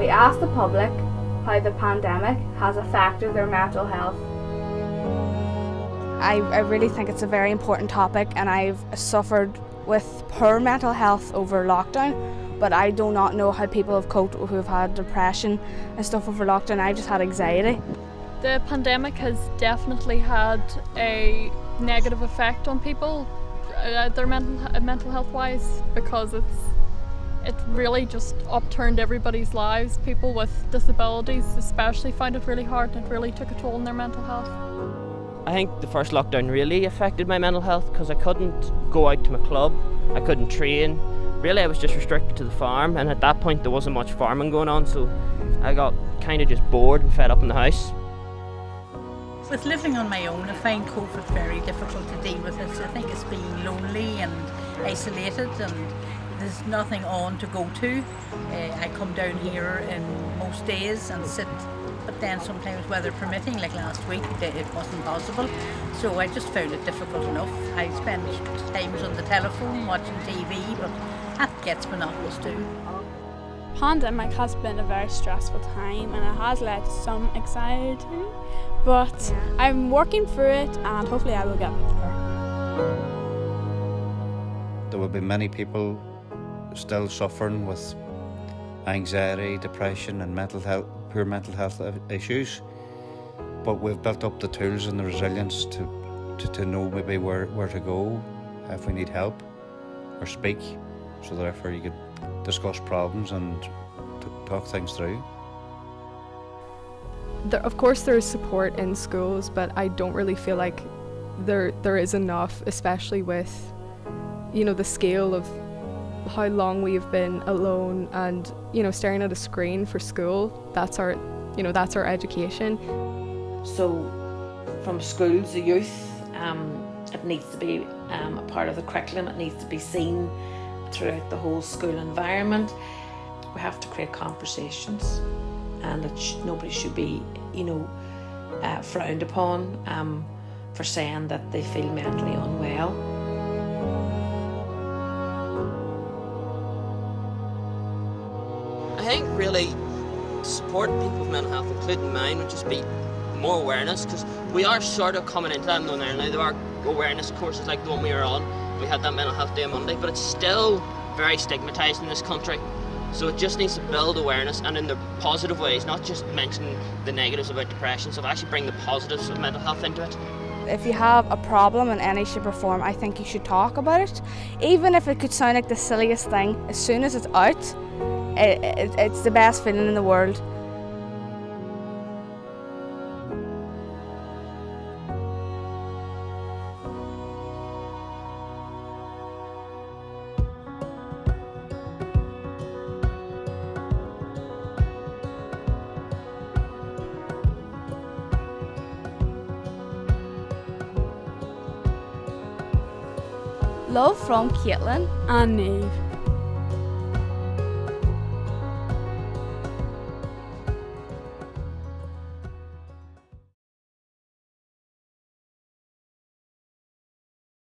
We asked the public how the pandemic has affected their mental health. I really think it's a very important topic, and I've suffered with poor mental health over lockdown, but I do not know how people have coped who have had depression and stuff over lockdown. I've just had anxiety. The pandemic has definitely had a negative effect on people, their mental health wise, because it really just upturned everybody's lives. People with disabilities especially found it really hard, and it really took a toll on their mental health. I think the first lockdown really affected my mental health because I couldn't go out to my club, I couldn't train. Really, I was just restricted to the farm, and at that point there wasn't much farming going on, so I got kind of just bored and fed up in the house. With living on my own, I find COVID very difficult to deal with. I think it's being lonely and isolated, and there's nothing on to go to. I come down here in most days and sit, but then sometimes weather permitting, like last week, it wasn't possible. So I just found it difficult enough. I spend times on the telephone watching TV, but that gets monotonous too. Pandemic has been a very stressful time, and it has led to some anxiety, but I'm working through it, and hopefully I will get better. There will be many people still suffering with anxiety, depression and poor mental health issues, but we've built up the tools and the resilience to know maybe where to go if we need help or speak, so therefore you could discuss problems and talk things through. Of course there is support in schools, but I don't really feel like there is enough, especially with, you know, the scale of how long we've been alone and, you know, staring at a screen for school. That's our education. So from schools, the youth, it needs to be a part of the curriculum. It needs to be seen throughout the whole school environment. We have to create conversations, and nobody should be, frowned upon for saying that they feel mentally unwell. I think really supporting people with mental health, including mine, would just be more awareness, because we are sort of coming into that in Northern Ireland now. There are awareness courses like the one we were on. We had that mental health day on Monday, but it's still very stigmatised in this country. So it just needs to build awareness, and in the positive ways, not just mention the negatives about depression, so actually bring the positives of mental health into it. If you have a problem in any shape or form, I think you should talk about it. Even if it could sound like the silliest thing, as soon as it's out, it's the best feeling in the world. Love from Caitlin And Neve.